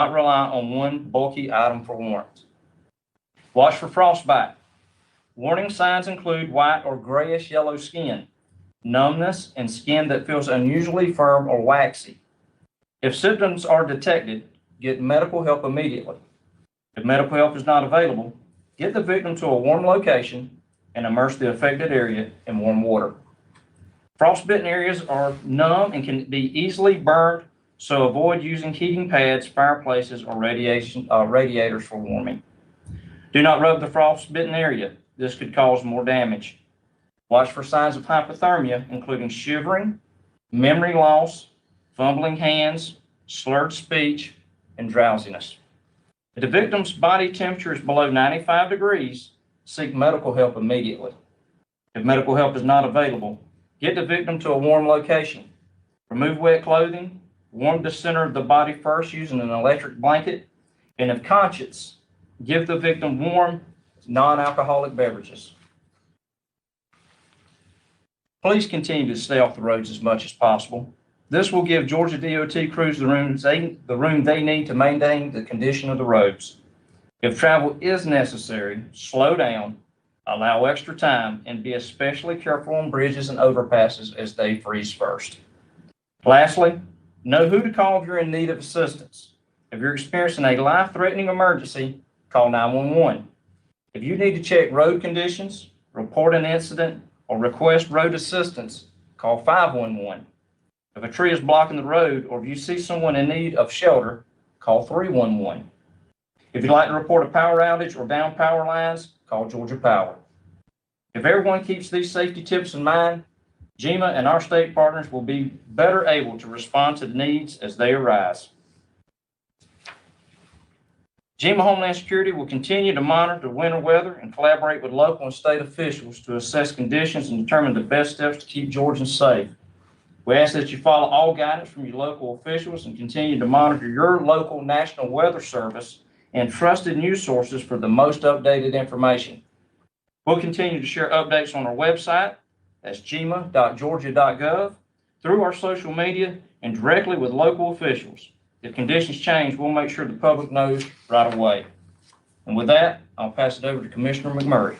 not rely on one bulky item for warrants. Watch for frostbite. Warning signs include white or grayish yellow skin, numbness, and skin that feels unusually firm or waxy. If symptoms are detected, get medical help immediately. If medical help is not available, get the victim to a warm location and immerse the affected area in warm water. Frostbitten areas are numb and can be easily burned, so avoid using heating pads, fireplaces, or radiators for warming. Do not rub the frostbitten area. This could cause more damage. Watch for signs of hypothermia, including shivering, memory loss, fumbling hands, slurred speech, and drowsiness. If the victim's body temperature is below 95 degrees, seek medical help immediately. If medical help is not available, get the victim to a warm location. Remove wet clothing, warm the center of the body first using an electric blanket, and if conscious, give the victim warm, non-alcoholic beverages. Please continue to stay off the roads as much as possible. This will give Georgia DOT crews the room they need to maintain the condition of the roads. If travel is necessary, slow down, allow extra time, and be especially careful on bridges and overpasses as they freeze first. Lastly, know who to call if you're in need of assistance. If you're experiencing a life-threatening emergency, call 911. If you need to check road conditions, report an incident, or request road assistance, call 511. If a tree is blocking the road or if you see someone in need of shelter, call 311. If you'd like to report a power outage or down power lines, call Georgia Power. If everyone keeps these safety tips in mind, GEMA and our state partners will be better able to respond to the needs as they arise. GEMA Homeland Security will continue to monitor the winter weather and collaborate with local and state officials to assess conditions and determine the best steps to keep Georgians safe. We ask that you follow all guidance from your local officials and continue to monitor your local National Weather Service and trusted news sources for the most updated information. We'll continue to share updates on our website, that's gema.georgia.gov, through our social media, and directly with local officials. If conditions change, we'll make sure the public knows right away. And with that, I'll pass it over to Commissioner McMurray.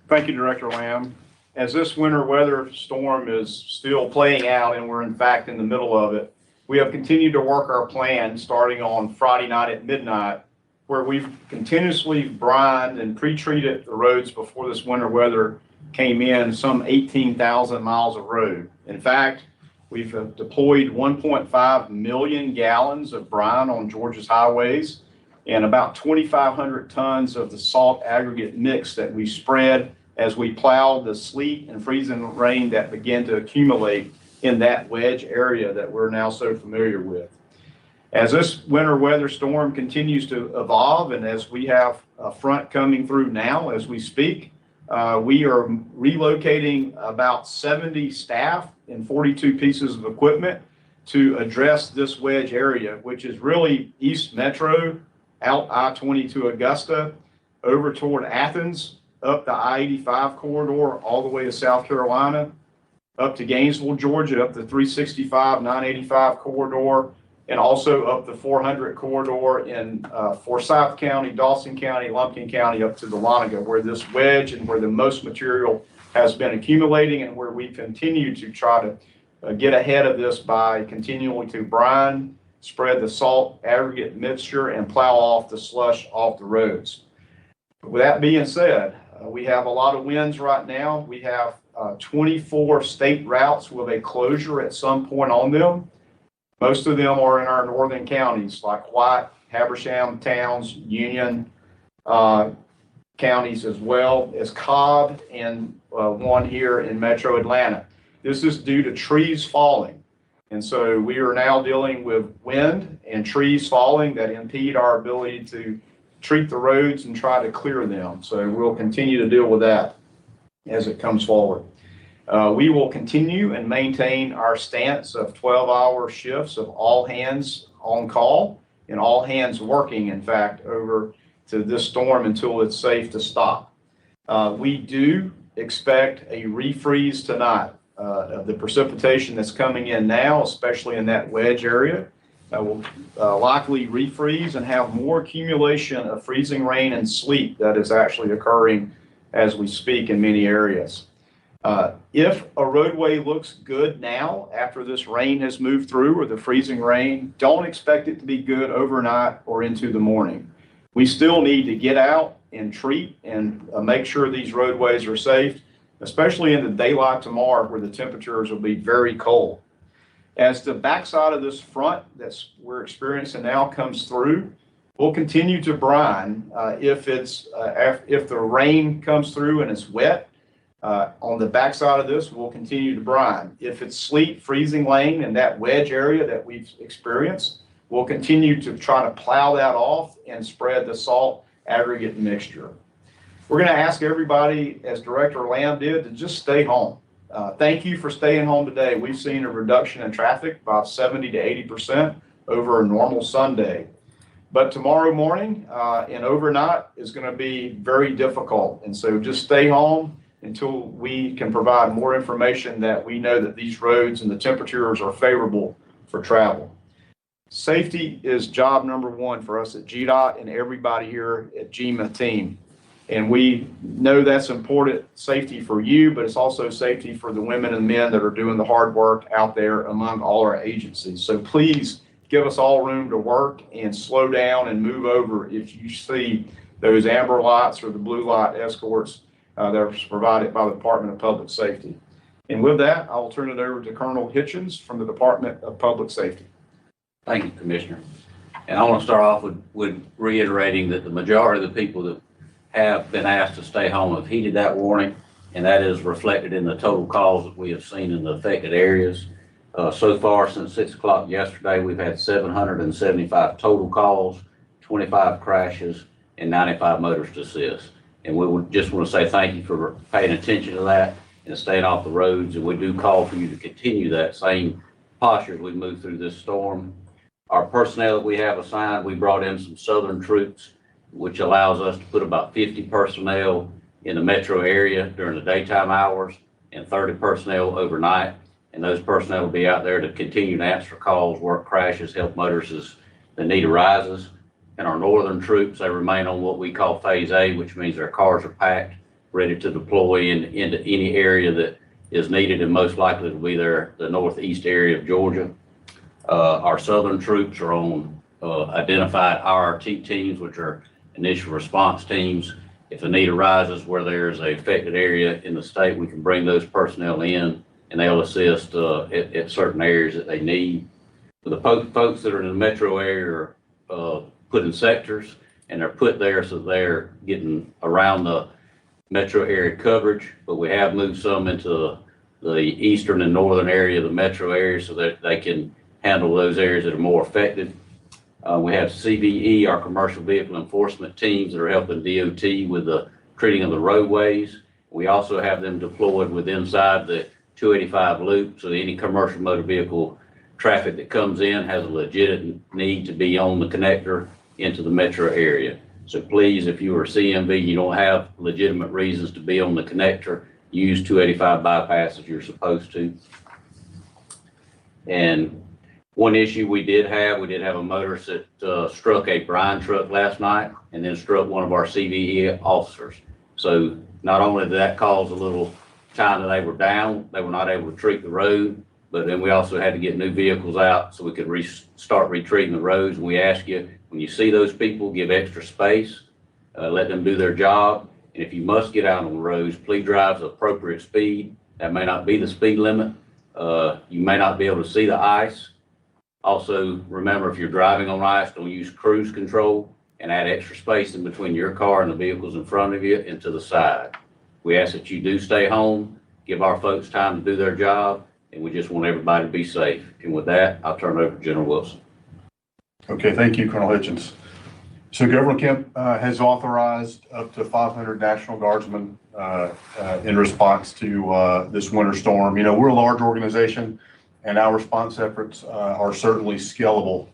Thank you, Director Lamb. As this winter weather storm is still playing out, and we're in fact in the middle of it, we have continued to work our plan starting on Friday night at midnight, where we've continuously brined and pre-treated the roads before this winter weather came in, some 18,000 miles of road. In fact, we've deployed 1.5 million gallons of brine on Georgia's highways and about 2,500 tons of the salt aggregate mix that we spread as we plowed the sleet and freezing rain that began to accumulate in that wedge area that we're now so familiar with. As this winter weather storm continues to evolve, and as we have a front coming through now as we speak, we are relocating about 70 staff and 42 pieces of equipment to address this wedge area, which is really East Metro, out I-20 to Augusta, over toward Athens, up the I-85 corridor, all the way to South Carolina, up to Gainesville, Georgia, up the 365, 985 corridor, and also up the 400 corridor in Forsyth County, Dawson County, Lumpkin County, up to Dahlonega, where this wedge and where the most material has been accumulating, and where we continue to try to get ahead of this by continuing to brine, spread the salt aggregate mixture, and plow off the slush off the roads. With that being said, we have a lot of winds right now. We have 24 state routes with a closure at some point on them. Most of them are in our northern counties like White, Habersham, Towns, Union counties, as well as Cobb, and one here in Metro Atlanta. This is due to trees falling. And so we are now dealing with wind and trees falling that impede our ability to treat the roads and try to clear them. So we'll continue to deal with that as it comes forward. We will continue and maintain our stance of 12-hour shifts of all hands on call and all hands working, in fact, over to this storm until it's safe to stop. We do expect a refreeze tonight of the precipitation that's coming in now, especially in that wedge area. that will likely refreeze and have more accumulation of freezing rain and sleet that is actually occurring as we speak in many areas. If a roadway looks good now after this rain has moved through or the freezing rain, don't expect it to be good overnight or into the morning. We still need to get out and treat and make sure these roadways are safe, especially in the daylight tomorrow where the temperatures will be very cold. As the backside of this front we're experiencing now comes through, we'll continue to brine if the rain comes through and it's wet. On the backside of this, we'll continue to brine. If it's sleet, freezing rain, and that wedge area that we've experienced, we'll continue to try to plow that off and spread the salt aggregate mixture. We're going to ask everybody, as Director Lamb did, to just stay home. Thank you for staying home today. We've seen a reduction in traffic, about 70 to 80% over a normal Sunday. But tomorrow morning and overnight is going to be very difficult. And so just stay home until we can provide more information that we know that these roads and the temperatures are favorable for travel. Safety is job number one for us at GDOT and everybody here at GMA team. And we know that's important safety for you, but it's also safety for the women and men that are doing the hard work out there among all our agencies. So please give us all room to work and slow down and move over if you see those amber lights or the blue light escorts that are provided by the Department of Public Safety. And with that, I will turn it over to Colonel Hitchens from the Department of Public Safety. Thank you, Commissioner. And I want to start off with reiterating that the majority of the people that have been asked to stay home have heeded that warning, and that is reflected in the total calls that we have seen in the affected areas. So far, since 6 o'clock yesterday, we've had 775 total calls, 25 crashes, and 95 motorist assists. And we would just want to say thank you for paying attention to that and staying off the roads. And we do call for you to continue that same posture as we move through this storm. Our personnel that we have assigned, we brought in some Southern troops, which allows us to put about 50 personnel in the metro area during the daytime hours and 30 personnel overnight. And those personnel will be out there to continue to answer calls, work crashes, help motorists as the need arises. And our Northern troops, they remain on what we call Phase A, which means their cars are packed, ready to deploy into any area that is needed and most likely to be the northeast area of Georgia. Our Southern troops are on identified IRT teams, which are initial response teams. If a need arises where there's a affected area in the state, we can bring those personnel in and they'll assist at certain areas that they need. For the folks that are in the metro area are put in sectors, and they're put there so they're getting around the metro area coverage, but we have moved some into the eastern and northern area of the metro area so that they can handle those areas that are more affected. We have CVE, our commercial vehicle enforcement teams that are helping DOT with the treating of the roadways. We also have them deployed with inside the 285 loop, so that any commercial motor vehicle traffic that comes in has a legitimate need to be on the connector into the metro area. So please, if you are CMV, you don't have legitimate reasons to be on the connector, use 285 bypass if you're supposed to. And one issue we did have a motorist that struck a brine truck last night and then struck one of our CVE officers. So not only did that cause a little time that they were down, they were not able to treat the road, but then we also had to get new vehicles out so we could start retreating the roads. And we ask you, when you see those people, give extra space, let them do their job. And if you must get out on the roads, please drive at appropriate speed. That may not be the speed limit. You may not be able to see the ice. Also, remember, if you're driving on ice, don't use cruise control and add extra space in between your car and the vehicles in front of you and to the side. We ask that you do stay home, give our folks time to do their job, and we just want everybody to be safe. And with that, I'll turn it over to General Wilson. Okay, thank you, Colonel Hitchens. So Governor Kemp has authorized up to 500 National Guardsmen in response to this winter storm. You know, we're a large organization and our response efforts are certainly scalable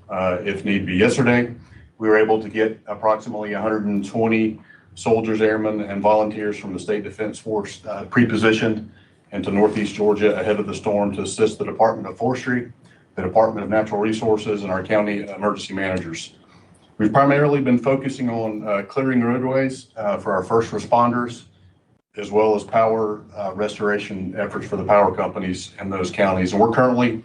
if need be. Yesterday, we were able to get approximately 120 soldiers, airmen, and volunteers from the State Defense Force pre-positioned into Northeast Georgia ahead of the storm to assist the Department of Forestry the Department of Natural Resources, and our county emergency managers. We've primarily been focusing on clearing roadways for our first responders, as well as power restoration efforts for the power companies in those counties. And we're currently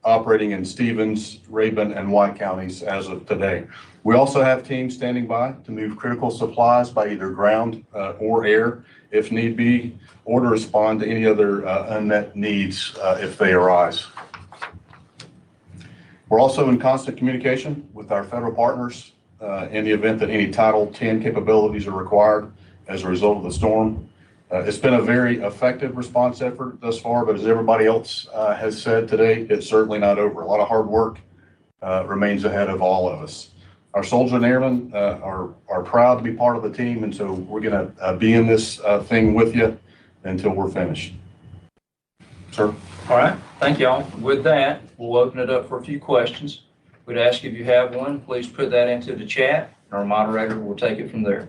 operating in Stevens, Rabun, and White counties as of today. We also have teams standing by to move critical supplies by either ground or air if need be, or to respond to any other unmet needs if they arise. We're also in constant communication with our federal partners in the event that any Title 10 capabilities are required as a result of the storm. It's been a very effective response effort thus far, but as everybody else has said today, it's certainly not over. A lot of hard work remains ahead of all of us. Our soldiers and airmen are proud to be part of the team, and so we're going to be in this thing with you until we're finished. Sir? All right, thank y'all. With that, we'll open it up for a few questions. We'd ask if you have one, please put that into the chat. Our moderator will take it from there.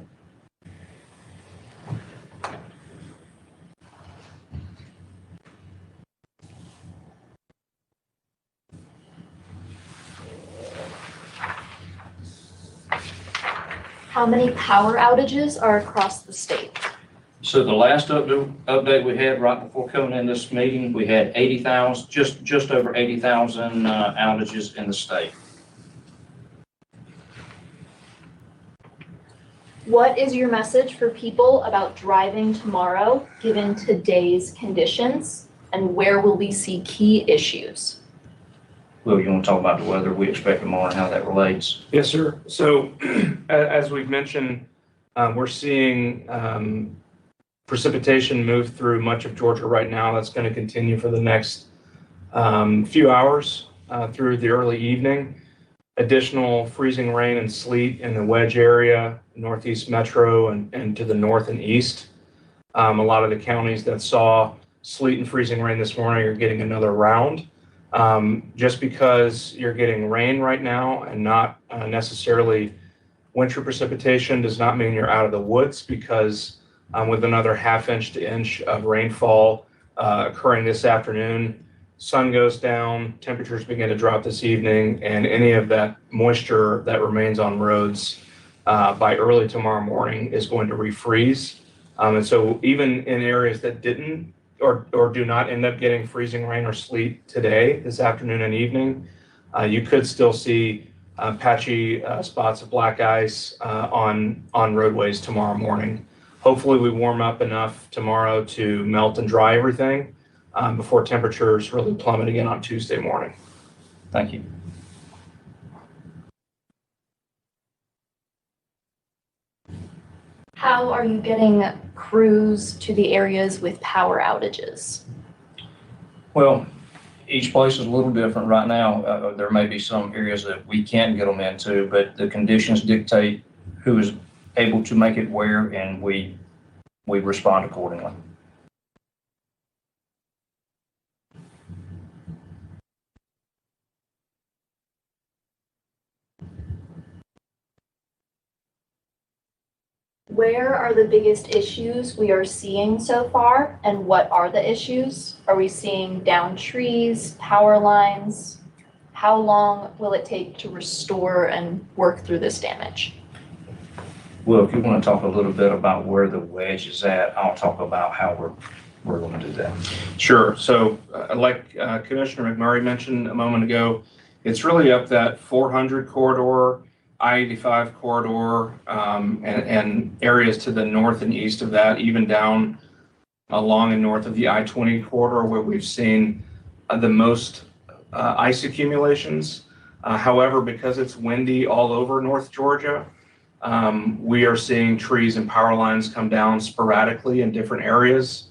How many power outages are across the state? So the last update we had right before coming in this meeting, we had 80,000, just over 80,000 outages in the state. What is your message for people about driving tomorrow, given today's conditions, and where will we see key issues? Will, you want to talk about the weather we expect tomorrow and how that relates? Yes, sir. So as we've mentioned, we're seeing precipitation move through much of Georgia right now. That's going to continue for the next few hours through the early evening. Additional freezing rain and sleet in the Wedge area, Northeast Metro, and to the north and east. A lot of the counties that saw sleet and freezing rain this morning are getting another round. Just because you're getting rain right now and not necessarily winter precipitation does not mean you're out of the woods, because with another ½ to inch of rainfall occurring this afternoon, sun goes down, temperatures begin to drop this evening, and any of that moisture that remains on roads by early tomorrow morning is going to refreeze. And so even in areas that didn't or do not end up getting freezing rain or sleet today, this afternoon and evening, you could still see patchy spots of black ice on roadways tomorrow morning. Hopefully we warm up enough tomorrow to melt and dry everything before temperatures really plummet again on Tuesday morning. Thank you. How are you getting crews to the areas with power outages? Well, each place is a little different right now. There may be some areas that we can't get them into, but the conditions dictate who is able to make it where, and we respond accordingly. Where are the biggest issues we are seeing so far, and what are the issues? Are we seeing downed trees, power lines? How long will it take to restore and work through this damage? Well, if you want to talk a little bit about where the wedge is at, I'll talk about how we're going to do that. Sure. So like Commissioner McMurray mentioned a moment ago, it's really up that 400 corridor, I-85 corridor, and areas to the north and east of that, even down along and north of the I-20 corridor, where we've seen the most ice accumulations. However, because it's windy all over North Georgia, we are seeing trees and power lines come down sporadically in different areas.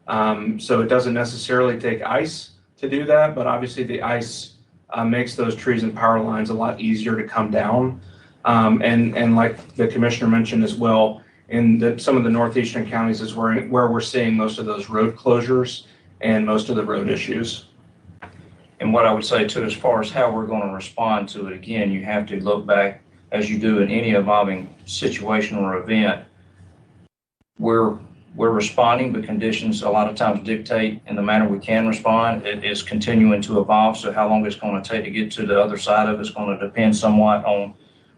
So it doesn't necessarily take ice to do that, but obviously the ice makes those trees and power lines a lot easier to come down. And like the commissioner mentioned as well, in some of the northeastern counties is where we're seeing most of those road closures and most of the road issues. And what I would say too, as far as how we're going to respond to it, again, you have to look back, as you do in any evolving situation or event. We're we're responding, but conditions a lot of times dictate in the manner we can respond. It is continuing to evolve, so how long it's going to take to get to the other side of it is going to depend somewhat on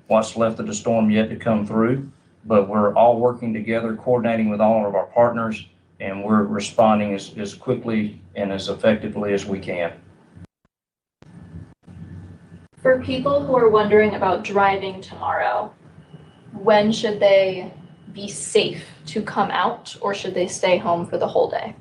what's left of the storm yet to come through. But we're all working together, coordinating with all of our partners, and we're responding as quickly and as effectively as we can. For people who are wondering about driving tomorrow, when should they be safe to come out, or should they stay home for the whole day?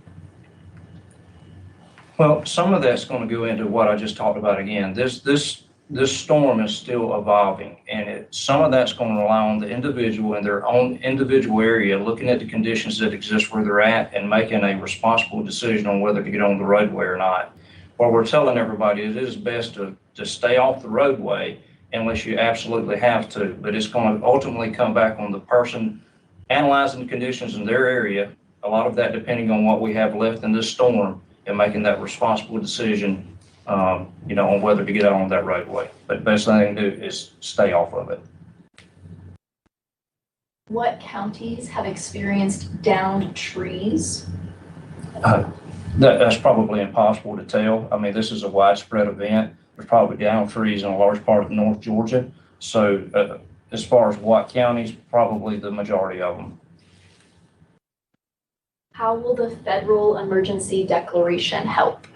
Well, some of that's going to go into what I just talked about again. This storm is still evolving, and some of that's going to rely on the individual in their own individual area, looking at the conditions that exist where they're at and making a responsible decision on whether to get on the roadway or not. What we're telling everybody is it is best to stay off the roadway unless you absolutely have to, but it's going to ultimately come back on the person analyzing the conditions in their area, a lot of that depending on what we have left in this storm, and making that responsible decision, on whether to get out on that roadway. But the best thing to do is stay off of it. What counties have experienced downed trees? That's probably impossible to tell. I mean, this is a widespread event. There's probably downed trees in a large part of North Georgia. So as far as what counties, probably the majority of them. How will the federal emergency declaration help?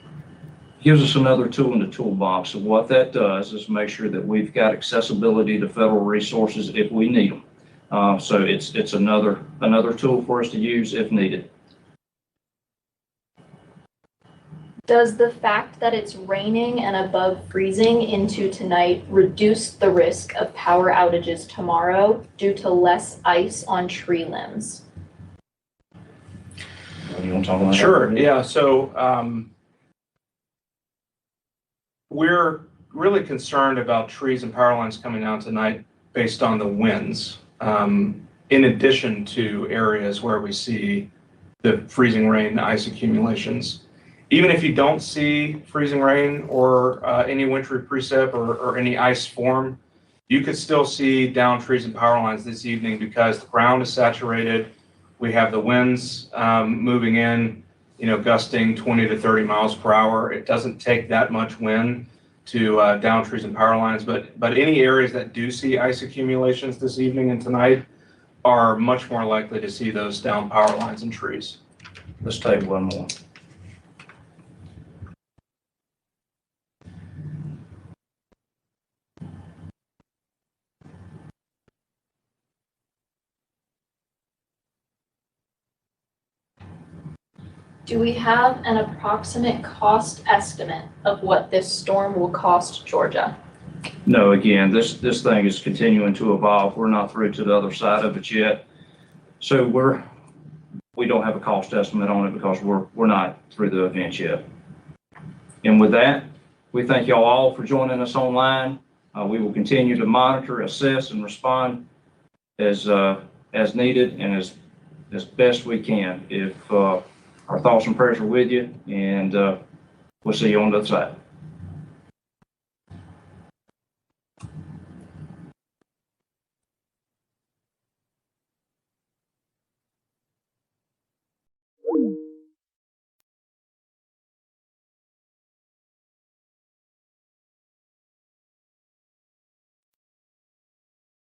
Gives us another tool in the toolbox. So what that does is make sure that we've got accessibility to federal resources if we need them. So it's another tool for us to use if needed. Does the fact that it's raining and above freezing into tonight reduce the risk of power outages tomorrow due to less ice on tree limbs? You want to talk about that? Sure, yeah, so we're really concerned about trees and power lines coming down tonight based on the winds, in addition to areas where we see the freezing rain, ice accumulations. Even if you don't see freezing rain or any wintry precip or any ice form, you could still see down trees and power lines this evening because the ground is saturated. We have the winds moving in, gusting 20 to 30 miles per hour. It doesn't take that much wind to down trees and power lines, but any areas that do see ice accumulations this evening and tonight are much more likely to see those down power lines and trees. Let's take one more. Do we have an approximate cost estimate of what this storm will cost Georgia? No, again, this thing is continuing to evolve. We're not through to the other side of it yet. So we don't have a cost estimate on it because we're not through the event yet. And with that, we thank y'all all for joining us online. We will continue to monitor, assess, and respond as needed and as best we can. If our thoughts and prayers are with you, and we'll see you on the other side.